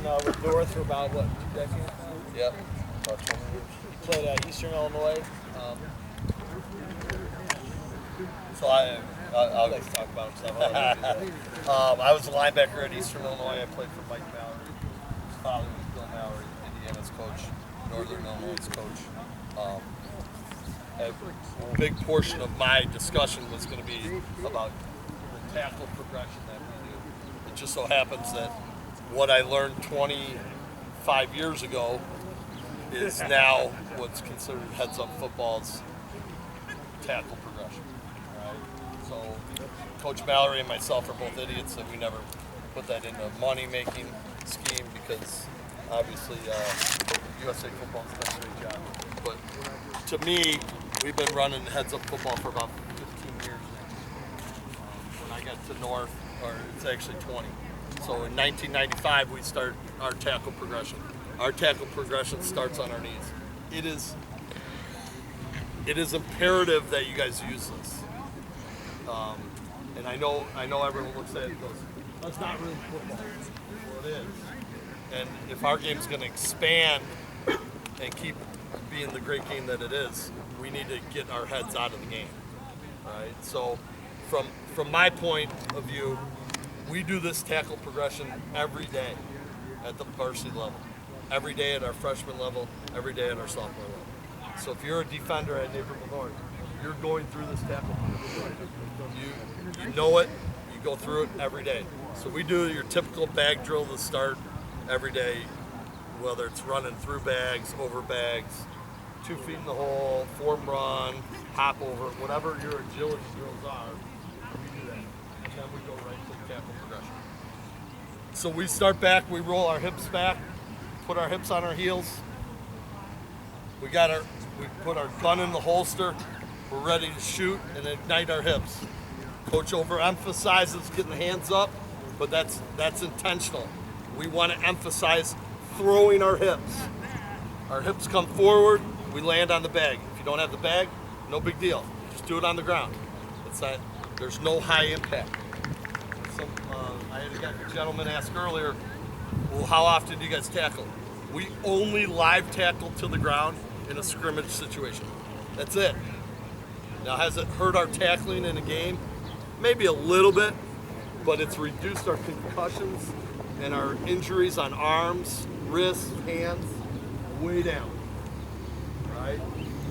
been with North for about, what, 2 decades now? Yep, about 20 years. You played at Eastern Illinois. So I'll just talk about himself. I was a linebacker at Eastern Illinois. I played for Mike Mallory. His father was Bill Mallory, Indiana's coach, Northern Illinois' coach. A big portion of my discussion was going to be about the tackle progression that we do. It just so happens that what I learned 25 years ago is now what's considered heads-up football's tackle progression. Right? So Coach Mallory and myself are both idiots that we never put that in a money-making scheme because obviously USA Football's done a great job. But to me, we've been running heads-up football for about 15 years now. When I got to North, or it's actually 20. So in 1995, we start our tackle progression. Our tackle progression starts on our knees. It is imperative that you guys use this. And I know everyone looks at it and goes, that's not really football. Well, it is. And if our game's going to expand and keep being the great game that it is, we need to get our heads out of the game. Right? So from my point of view, we do this tackle progression every day at the varsity level, every day at our freshman level, every day at our sophomore level. So if you're a defender at Naperville North, you're going through this tackle progression. You know it, you go through it every day. So we do your typical bag drill to start every day, whether it's running through bags, over bags, 2 feet in the hole, form run, hop over, whatever your agility drills are, we do that. And then we go right to the tackle progression. So we start back, we roll our hips back, put our hips on our heels. We put our gun in the holster, we're ready to shoot and ignite our hips. Coach overemphasizes getting the hands up, but that's intentional. We want to emphasize throwing our hips. Our hips come forward, we land on the bag. If you don't have the bag, no big deal. Just do it on the ground. There's no high impact. I had a gentleman ask earlier, well, how often do you guys tackle? We only live tackle to the ground in a scrimmage situation. That's it. Now, has it hurt our tackling in a game? Maybe a little bit, but it's reduced our concussions and our injuries on arms, wrists, hands, way down, right?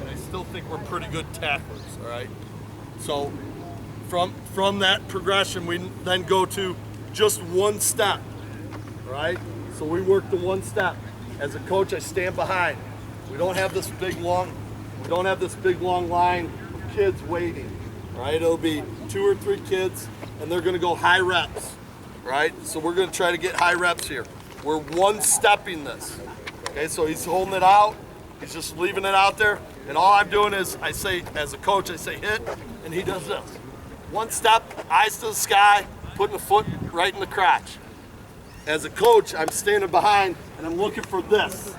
And I still think we're pretty good tacklers, all right? So from that progression, we then go to just one step, right? So we work the one step. As a coach, I stand behind. We don't have this big long line of kids waiting, right? It'll be 2 or 3 kids, and they're gonna go high reps, right? So we're gonna try to get high reps here. We're one-stepping this, okay? So he's holding it out, he's just leaving it out there, and all I'm doing is, I say, as a coach, I say hit, and he does this. One step, eyes to the sky, putting the foot right in the crotch. As a coach, I'm standing behind, and I'm looking for this,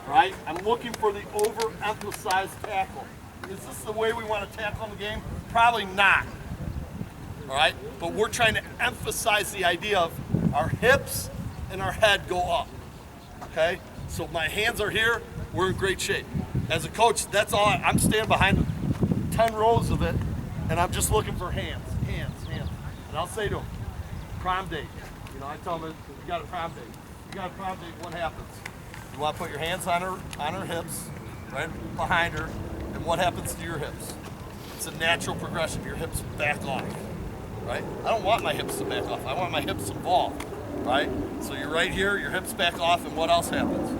right? I'm looking for the overemphasized tackle. Is this the way we want to tackle in the game? Probably not, all right? But we're trying to emphasize the idea of our hips and our head go up, okay? So my hands are here, we're in great shape. As a coach, that's all, I'm standing behind 10 rows of it, and I'm just looking for hands. And I'll say to them, prom date. You know, I tell them, you got a prom date. You got a prom date, what happens? You want to put your hands on her hips, right behind her, and what happens to your hips? It's a natural progression. Your hips back off, right? I don't want my hips to back off. I want my hips involved, right? So you're right here, your hips back off, and what else happens?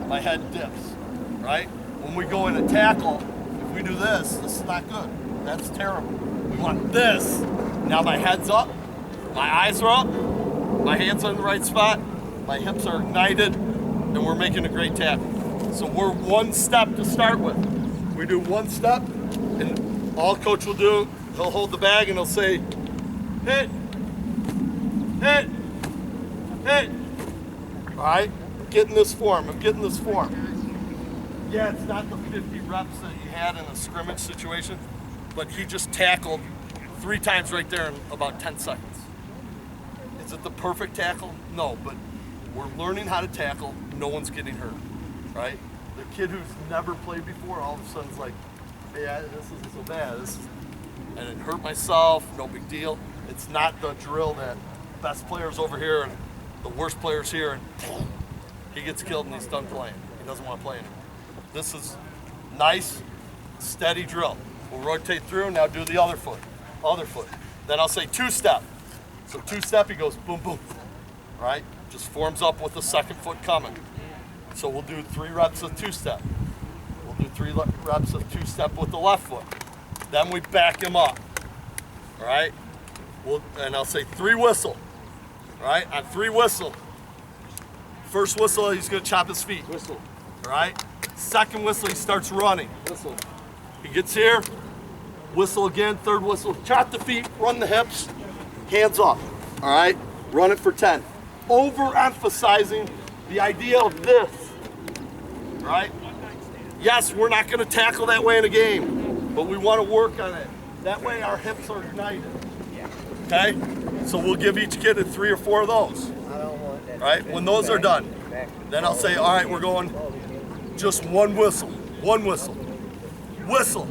My head dips, right? When we go in a tackle, if we do this is not good. That's terrible. We want this. Now my head's up, my eyes are up, my hands are in the right spot, my hips are ignited, and we're making a great tackle. So we're one step to start with. We do one step, and all coach will do, he'll hold the bag and he'll say, hit, hit, hit. All right, I'm getting this form. Yeah, it's not the 50 reps that you had in a scrimmage situation, but he just tackled 3 times right there in about 10 seconds. Is it the perfect tackle? No, but We're learning how to tackle. No one's getting hurt, right? The kid who's never played before, all of a sudden is like, hey, this isn't so bad. And it hurt myself, no big deal. It's not the drill that best players over here and the worst players here, and he gets killed and he's done playing. He doesn't want to play anymore. This is nice, steady drill. We'll rotate through, now do the other foot. Then I'll say two-step. So two-step, he goes boom, boom, right? Just forms up with the second foot coming. So we'll do 3 reps of two-step. We'll do 3 reps of two-step with the left foot. Then we back him up, all right? And I'll say 3 whistle, all right? On 3 whistle, first whistle, he's gonna chop his feet. Whistle. All right? Second whistle, he starts running. Whistle. He gets here, whistle again, third whistle, chop the feet, run the hips, hands up, all right? Run it for 10. Overemphasizing the idea of this, all right? Yes, we're not gonna tackle that way in a game, but we wanna work on it. That way our hips are united, okay? So we'll give each kid 3 or 4 of those, all right? When those are done, then I'll say, all right, we're going just 1 whistle, 1 whistle. Whistle.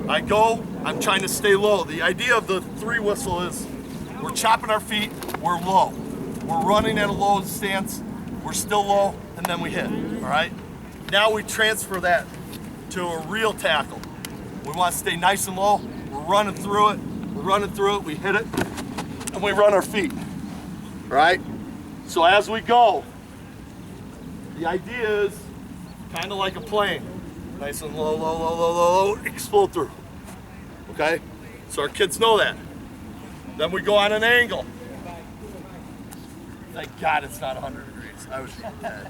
I go, I'm trying to stay low. The idea of the 3 whistle is we're chopping our feet, we're low. We're running at a low stance, we're still low, and then we hit, all right? Now we transfer that to a real tackle. We want to stay nice and low, we're running through it, we hit it, and we run our feet, all right? So as we go, the idea is kind of like a plane. Nice and low, low, low, low, low, low, explode through. Okay? So our kids know that. Then we go on an angle. Thank God it's not 100 degrees. I was dead.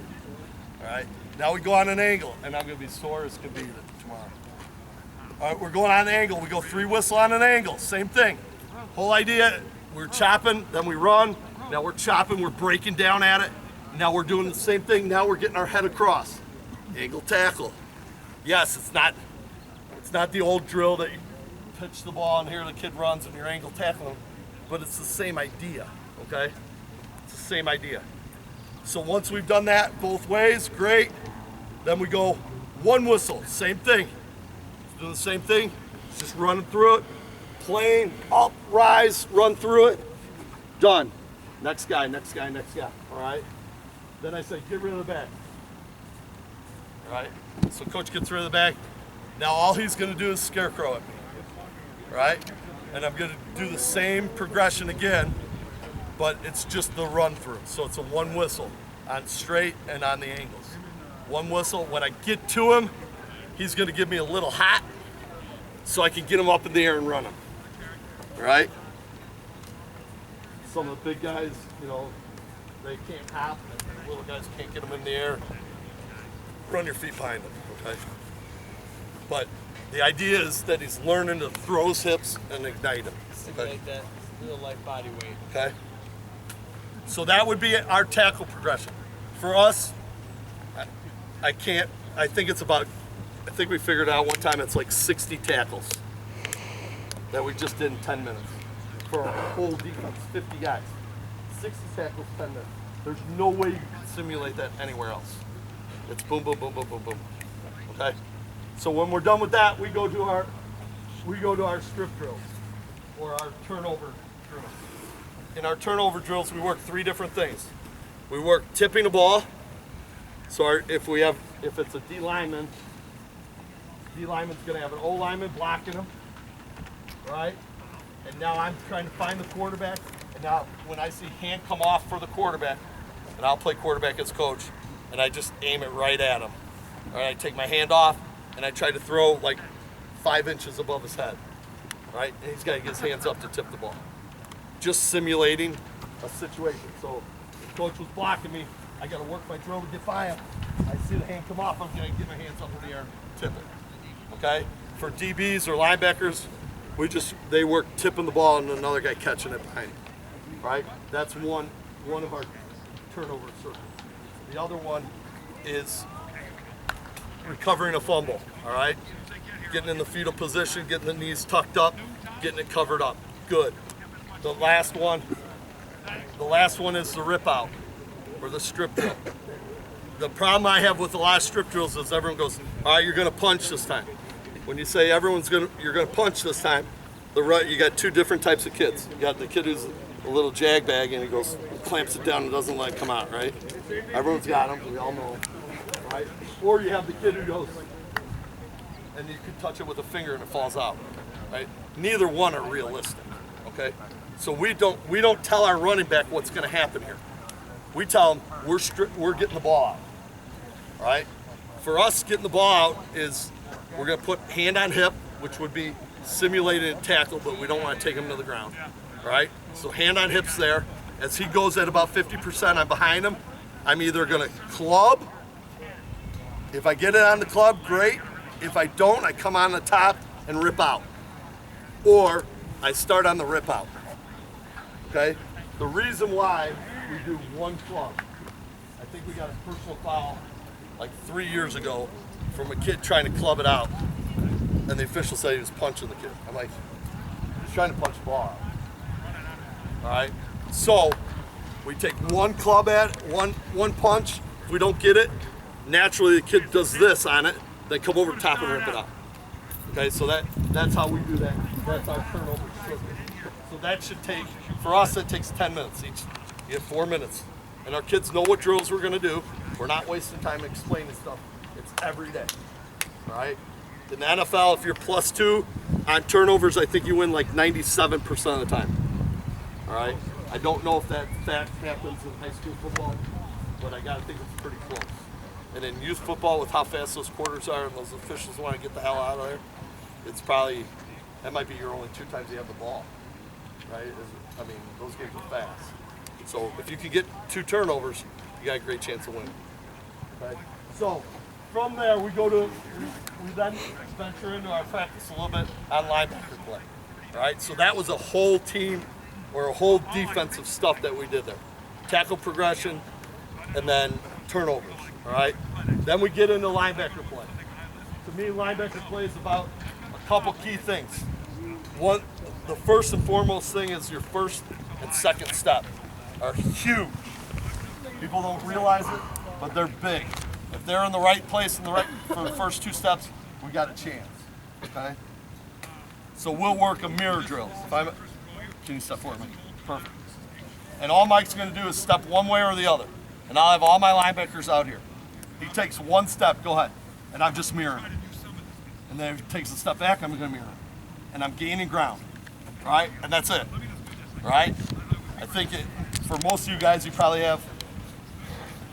All right? Now we go on an angle, and I'm going to be sore as can be tomorrow. All right, we're going on an angle. We go 3 whistle on an angle. Same thing. Whole idea, we're chopping, then we run. Now we're chopping, we're breaking down at it. Now we're doing the same thing. Now we're getting our head across. Angle tackle. Yes, it's not the old drill that you pitch the ball and here the kid runs and you're angle tackling, but it's the same idea, okay? It's the same idea. So once we've done that both ways, great. Then we go 1 whistle, same thing. Do the same thing, just running through it, plane, up, rise, run through it, done. Next guy, next guy, next guy, all right? Then I say, get rid of the bag. All right, so coach gets rid of the bag. Now all he's gonna do is scarecrow at me, right? And I'm gonna do the same progression again, but it's just the run through. So it's a 1 whistle on straight and on the angles. 1 whistle, when I get to him, he's gonna give me a little hot so I can get him up in the air and run him, all right? Some of the big guys, you know, they can't hop, and the little guys can't get them in the air. Run your feet behind them, okay? But the idea is that he's learning to throw his hips and ignite them. Simulate that real life body weight. Okay? So that would be our tackle progression. For us, I think we figured out one time it's like 60 tackles that we just did in 10 minutes for our whole defense, 50 guys. 60 tackles, 10 minutes. There's no way you can simulate that anywhere else. It's boom, boom, boom, boom, boom, boom. Okay? So when we're done with that, we go to our strip drills or our turnover drills. In our turnover drills, we work 3 different things. We work tipping the ball. So if it's a D lineman's gonna have an O lineman blocking him, right? And now I'm trying to find the quarterback. And now when I see hand come off for the quarterback, and I'll play quarterback as coach, and I just aim it right at him. All right, I take my hand off, and I try to throw like 5 inches above his head, right? And he's got to get his hands up to tip the ball. Just simulating a situation. So if coach was blocking me, I got to work my drill to get by him. I see the hand come off, I'm going to get my hands up in the air, tip it, okay? For DBs or linebackers, they work tipping the ball and another guy catching it behind him, right? That's one of our turnover circles. The other one is recovering a fumble, all right? Getting in the fetal position, getting the knees tucked up, getting it covered up. Good. The last one is the rip out. or the strip drill. The problem I have with a lot of strip drills is everyone goes, all right, you're going to punch this time. When you say you're going to punch this time, you got two different types of kids. You got the kid who's a little jag bag and he goes, clamps it down and doesn't let it come out, right? Everyone's got them, we all know, right? Or you have the kid who goes, and you can touch it with a finger and it falls out, right? Neither one are realistic, okay? So we don't tell our running back what's going to happen here. We tell them we're getting the ball out, all right? For us, getting the ball out is we're going to put hand on hip, which would be simulated tackle, but we don't want to take him to the ground, all right? So hand on hips there. As he goes at about 50%, I'm behind him. I'm either going to club. If I get it on the club, great. If I don't, I come on the top and rip out. Or I start on the rip out, okay? The reason why we do one club, I think we got a personal foul like 3 years ago from a kid trying to club it out, and the official said he was punching the kid. I'm like, he's trying to punch the ball out. All right? So we take one club at it, one punch. If we don't get it, naturally the kid does this on it, then come over the top and rip it out. Okay, so that's how we do that. That's our turnover. So that should take, for us, it takes 10 minutes each. You have 4 minutes. And our kids know what drills we're gonna do. We're not wasting time explaining stuff. It's every day, all right? In the NFL, if you're +2 on turnovers, I think you win like 97% of the time, all right? I don't know if that fact happens in high school football, but I gotta think it's pretty close. And in youth football, with how fast those quarters are and those officials want to get the hell out of there, it's probably, that might be your only 2 times you have the ball, right? I mean, those games are fast. So if you can get 2 turnovers, you got a great chance of winning. Okay? So from there, we then venture into our practice a little bit on linebacker play. All right, so that was a whole team or a whole defensive stuff that we did there. Tackle progression and then turnovers, all right? Then we get into linebacker play. To me, linebacker play is about a couple key things. One, the first and foremost thing is your first and second step are huge. People don't realize it, but they're big. If they're in the right place for the first 2 steps, we got a chance, okay? So we'll work a mirror drill. Can you step forward, Mike? Perfect. And all Mike's gonna do is step one way or the other. And I'll have all my linebackers out here. He takes 1 step, go ahead. And I'm just mirroring. And then if he takes a step back, I'm gonna mirror him. And I'm gaining ground, right? And that's it, right? I think for most of you guys, you probably have,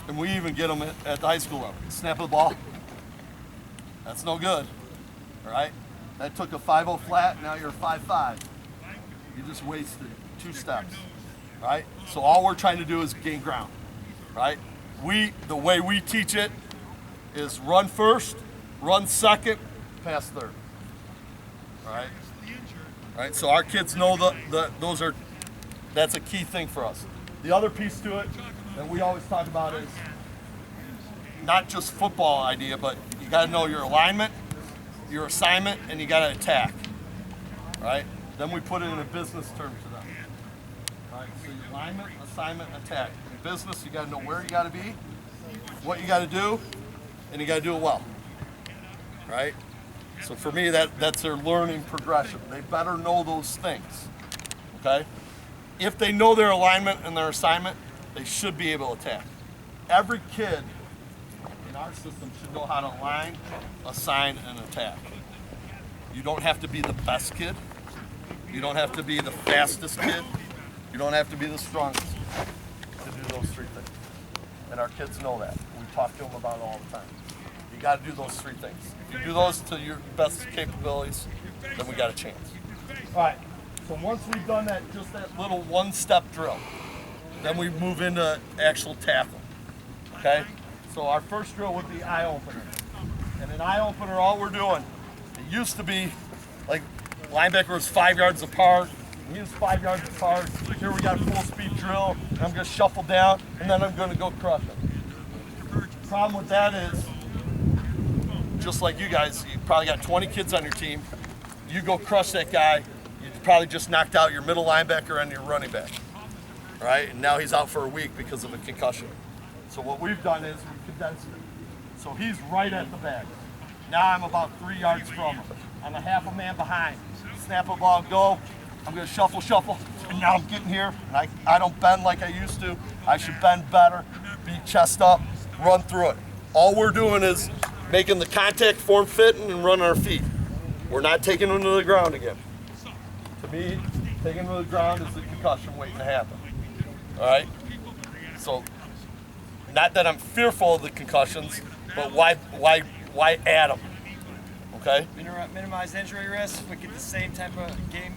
and we even get them at the high school level. Snap of the ball. That's no good, all right? That took a 5-0 flat, now you're a 5-5. You just wasted 2 steps, right? So all we're trying to do is gain ground, right? The way we teach it is run first, run second, pass third, all right? All right, so our kids know that's a key thing for us. The other piece to it that we always talk about is not just football idea, but you got to know your alignment, your assignment, and you got to attack, right? Then we put it in a business term to them. All right, so your alignment, assignment, attack. In business, you got to know where you got to be, what you got to do, and you got to do it well, right? So for me, that's their learning progression. They better know those things, okay? If they know their alignment and their assignment, they should be able to attack. Every kid in our system should know how to align, assign, and attack. You don't have to be the best kid. You don't have to be the fastest kid. You don't have to be the strongest to do those 3 things. And our kids know that. We talk to them about it all the time. You got to do those 3 things. If you do those to your best capabilities, then we got a chance. All right. So once we've done that, just that little 1-step drill, then we move into actual tackle, okay? So our first drill would be eye opener. And in eye opener, all we're doing, it used to be like linebacker was 5 yards apart, he was 5 yards apart. Here we got a full speed drill, and I'm gonna shuffle down, and then I'm gonna go crush him. The problem with that is, just like you guys, you probably got 20 kids on your team, you go crush that guy, you probably just knocked out your middle linebacker and your running back, right? And now he's out for a week because of a concussion. So what we've done is we've condensed it. So he's right at the bag. Now I'm about 3 yards from him. I'm a half a man behind. Snap a ball, go. I'm gonna shuffle, and now I'm getting here, and I don't bend like I used to. I should bend better, be chest up, run through it. All we're doing is making the contact form fitting and running our feet. We're not taking them to the ground again. To me, taking them to the ground is the concussion waiting to happen. All right? So, not that I'm fearful of the concussions, but why add them? Okay? Minimize injury risk, but get the same type of game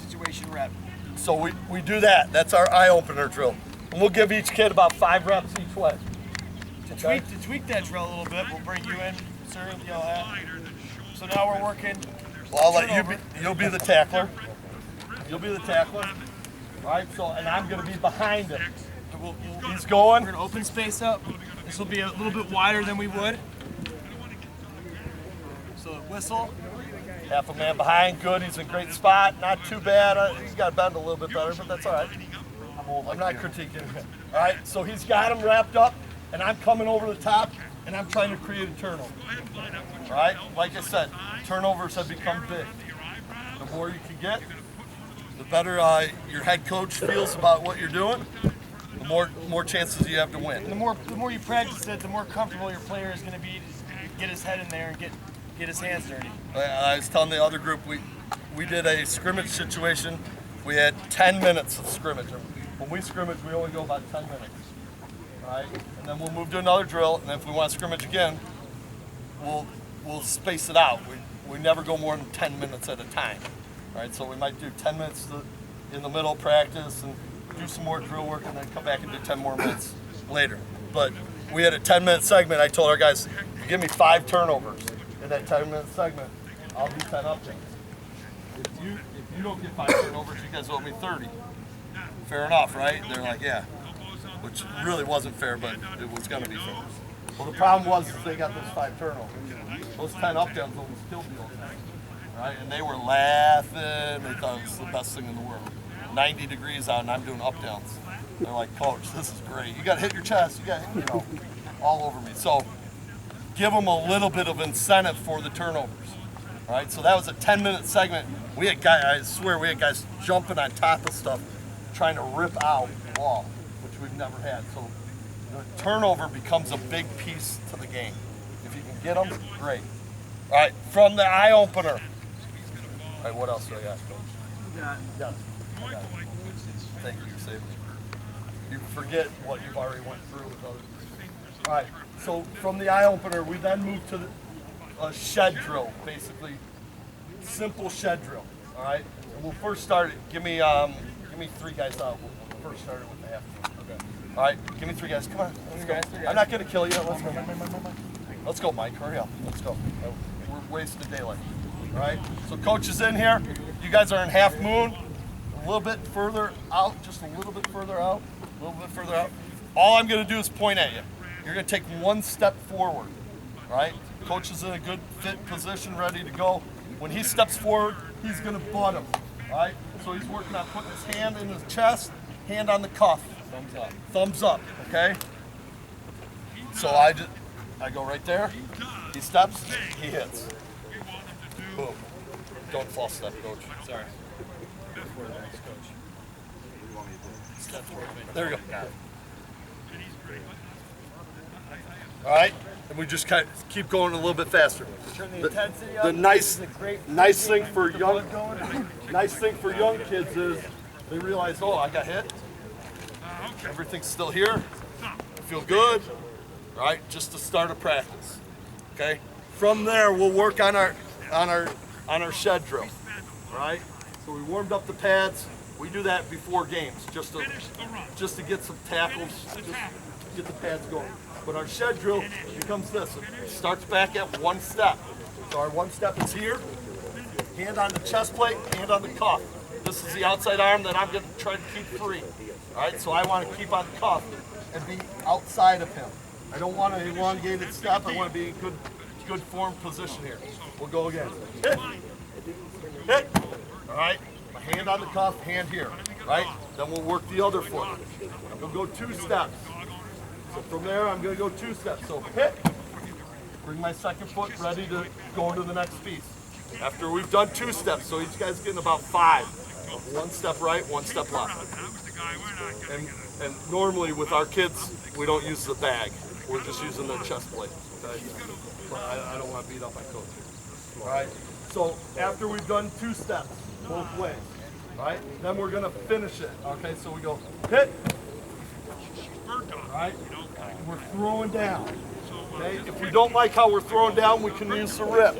situation rep. So we do that. That's our eye opener drill. And we'll give each kid about 5 reps each way. To tweak that drill a little bit, we'll bring you in, sir, with the yellow hat. So now we're working. Well, I'll let you be, you'll be the tackler. You'll be the tackler. All right, so, and I'm gonna be behind him. He's going. We're gonna open space up. This will be a little bit wider than we would. So whistle. Half a man behind, good. He's in a great spot. Not too bad. He's got to bend a little bit better, but that's all right. I'm not critiquing him. All right, so he's got him wrapped up, and I'm coming over the top, and I'm trying to create a turnover. All right, like I said, turnovers have become big. The more you can get, the better your head coach feels about what you're doing. The more chances you have to win. And the more you practice it, the more comfortable your player is going to be to get his head in there and get his hands dirty. I was telling the other group, we did a scrimmage situation. We had 10 minutes of scrimmage. When we scrimmage, we only go about 10 minutes. Right? And then we'll move to another drill, and if we want to scrimmage again, we'll space it out. We never go more than 10 minutes at a time. Right? So we might do 10 minutes in the middle of practice and do some more drill work, and then come back and do 10 more minutes later. But we had a 10-minute segment. I told our guys, you give me 5 turnovers in that 10-minute segment, I'll do 10 updates. If you don't get 5 turnovers, you guys owe me 30. Fair enough, right? They're like, yeah. Which really wasn't fair, but it was going to be fair. Well, the problem was they got those 5 turnovers. Those 10 up-downs almost killed the old guys. Right? And they were laughing. They thought it was the best thing in the world. 90 degrees out, and I'm doing up-downs. They're like, Coach, this is great. You got to hit your chest. You got to hit, all over me. So give them a little bit of incentive for the turnovers. All right, so that was a 10-minute segment. We had guys, I swear, we had guys jumping on top of stuff, trying to rip out the wall, which we've never had. So the turnover becomes a big piece to the game. If you can get them, great. All right, from the eye opener. All right, what else do I got, Coach? Yeah. Yes, I got it. Thank you, you saved me. You forget what you've already went through with others. All right, so from the eye opener, we then move to a shed drill, basically. Simple shed drill, all right? And we'll first start it. Give me 3 guys out. We'll first start it with the half team. Okay. All right, give me 3 guys. Come on. Let's go. I'm not going to kill you. Let's go. Let's go, Mike. Hurry up. Let's go. We're wasting daylight. All right? So coach is in here. You guys are in half moon. A little bit further out. Just a little bit further out. A little bit further out. All I'm going to do is point at you. You're going to take 1 step forward. All right? Coach is in a good fit position, ready to go. When he steps forward, he's going to butt him. All right? So he's working on putting his hand in his chest, hand on the cuff. Thumbs up. Thumbs up, okay? So I go right there. He steps, he hits. Boom. Don't false step, Coach. Sorry. There we go. All right, and we just kind of keep going a little bit faster. Turn the intensity up. The nice thing for young kids is they realize, oh, I got hit. Everything's still here. I feel good. All right, just to start a practice. Okay. From there, we'll work on our shed drill. All right. So we warmed up the pads. We do that before games, just to get some tackles, just get the pads going. But our shed drill becomes this. It starts back at 1 step. So our 1 step is here. Hand on the chest plate, hand on the cuff. This is the outside arm that I'm going to try to keep free. All right, so I want to keep on the cuff and be outside of him. I don't want an elongated step. I want to be in good form position here. We'll go again. Hit. Hit. All right, my hand on the cuff, hand here. Right? Then we'll work the other foot. And we'll go 2 steps. So from there, I'm going to go 2 steps. So hit, bring my second foot ready to go into the next piece. After we've done 2 steps, so each guy's getting about 5. 1 step right, 1 step left. And normally with our kids, we don't use the bag. We're just using their chest plate. Okay? But I don't want to beat up my coach here. All right. So after we've done 2 steps, both ways, right? Then we're gonna finish it. Okay. So we go hit. Right. We're throwing down. Okay. If we don't like how we're throwing down, we can use the rip.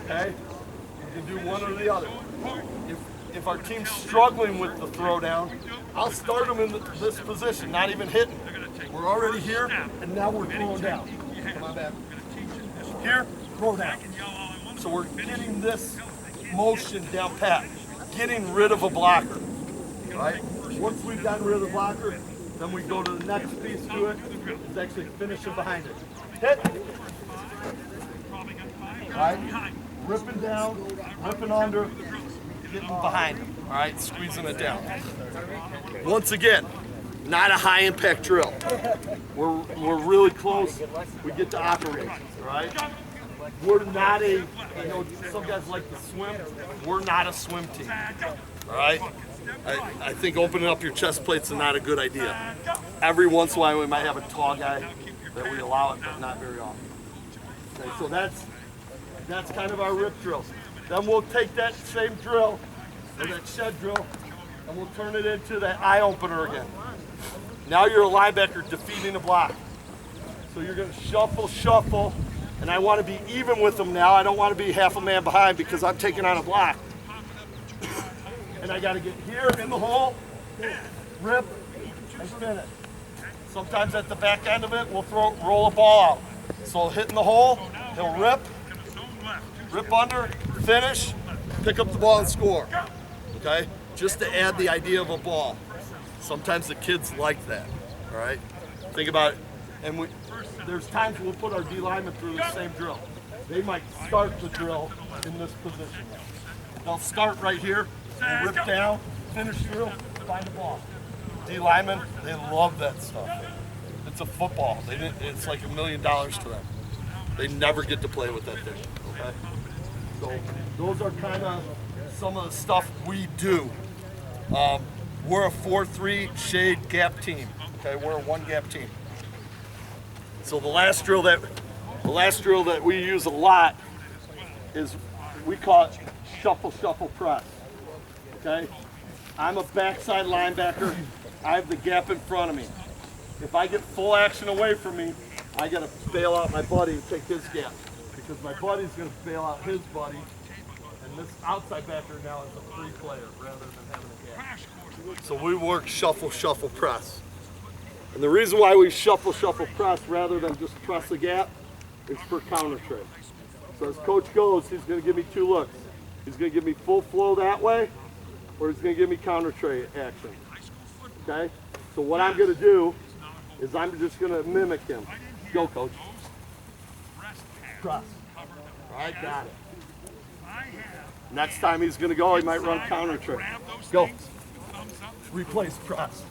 Okay. You can do one or the other. If our team's struggling with the throw down, I'll start them in this position, not even hitting. We're already here, and now we're throwing down. Come on back. Here, throw down. So we're getting this motion down pat, getting rid of a blocker, right? Once we've gotten rid of the blocker, then we go to the next piece to it, is actually finishing behind it. Hit. Right? Ripping down, ripping under, getting behind him, all right, squeezing it down. Once again, not a high impact drill. We're really close. We get to operations, all right? We're not I know some guys like to swim. We're not a swim team, all right? I think opening up your chest plates is not a good idea. Every once in a while we might have a tall guy that we allow it, but not very often. Okay, so that's kind of our rip drills. Then we'll take that same drill, or that shed drill, and we'll turn it into that eye opener again. Now you're a linebacker defeating a block. So you're gonna shuffle, and I wanna be even with them now. I don't wanna be half a man behind because I'm taking on a block. And I gotta get here in the hole, rip, and finish. Sometimes at the back end of it, we'll roll a ball out. So hitting the hole, he'll rip under, finish, pick up the ball and score, okay? Just to add the idea of a ball. Sometimes the kids like that, all right? Think about it. And there's times we'll put our D linemen through the same drill. They might start the drill in this position. They'll start right here, rip down, finish drill, find the ball. D linemen, they love that stuff. It's a football. It's like $1 million to them. They never get to play with that thing, okay? So those are kind of some of the stuff we do. We're a 4-3 shade gap team. Okay, we're a 1-gap team. So the last drill that we use a lot is we call it shuffle press. Okay, I'm a backside linebacker. I have the gap in front of me. If I get full action away from me, I got to bail out my buddy and take his gap because my buddy's going to bail out his buddy. And this outside backer now is a free player rather than having a gap. So we work shuffle press. And the reason why we shuffle press rather than just press a gap is for counter trade. So as coach goes, he's going to give me 2 looks. He's going to give me full flow that way, or he's going to give me counter trade action. Okay? So what I'm going to do is I'm just going to mimic him. Go, coach. Press. All right, got it. Next time he's going to go, he might run counter trade. Go. Replace press.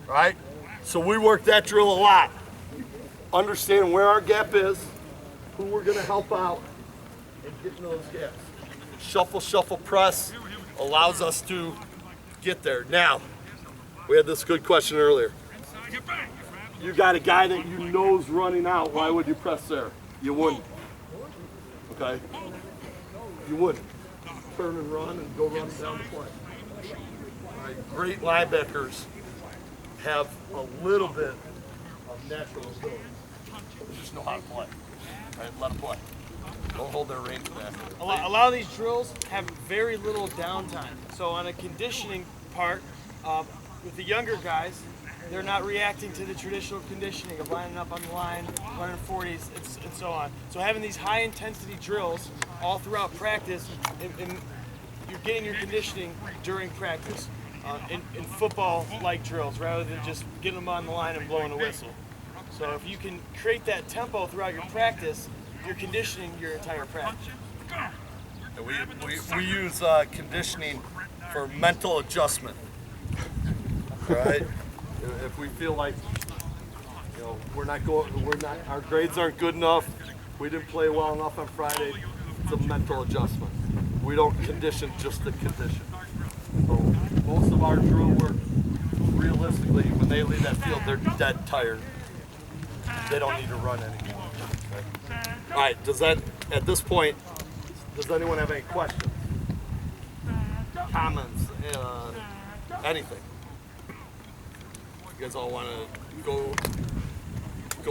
All right? So we work that drill a lot. Understanding where our gap is, who we're going to help out, and getting those gaps. Shuffle press allows us to get there. Now, we had this good question earlier. You got a guy that you know's running out. Why would you press there? You wouldn't. Okay? You wouldn't. Turn and run and go run down the play. All right, great linebackers have a little bit of natural ability. They just know how to play. All right, let them play. Don't hold their reins back. A lot of these drills have very little downtime. So on a conditioning part, with the younger guys, they're not reacting to the traditional conditioning of lining up on the line, running 40s, and so on. So having these high intensity drills all throughout practice, and you're getting your conditioning during practice in football-like drills rather than just getting them on the line and blowing a whistle. So if you can create that tempo throughout your practice, you're conditioning your entire practice. We use conditioning for mental adjustment. Right? If we feel like, You know, our grades aren't good enough. We didn't play well enough on Friday. It's a mental adjustment. We don't condition just the condition. So most of our drill work, realistically, when they leave that field, they're dead tired. They don't need to run anymore. Okay? All right, at this point, does anyone have any questions? Comments? Anything? You guys all want to go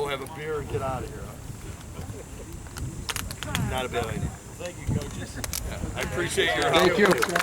have a beer and get out of here, huh? Not a bad idea. Thank you, coaches. I appreciate your help. Thank you.